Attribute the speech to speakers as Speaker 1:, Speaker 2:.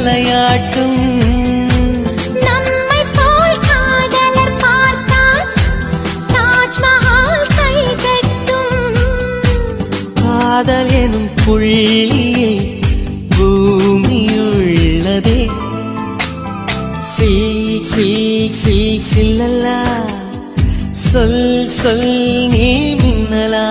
Speaker 1: தலையாட்டும்.
Speaker 2: நம்மை போல் காதலர் பார்த்தால் தாஜ்மஹால் கைகட்டும்.
Speaker 1: காதல் எனும் புள்ளியில் பூமியுள்ளதே. சில்லல்லா சொல் சொல் நீ மின்னலா.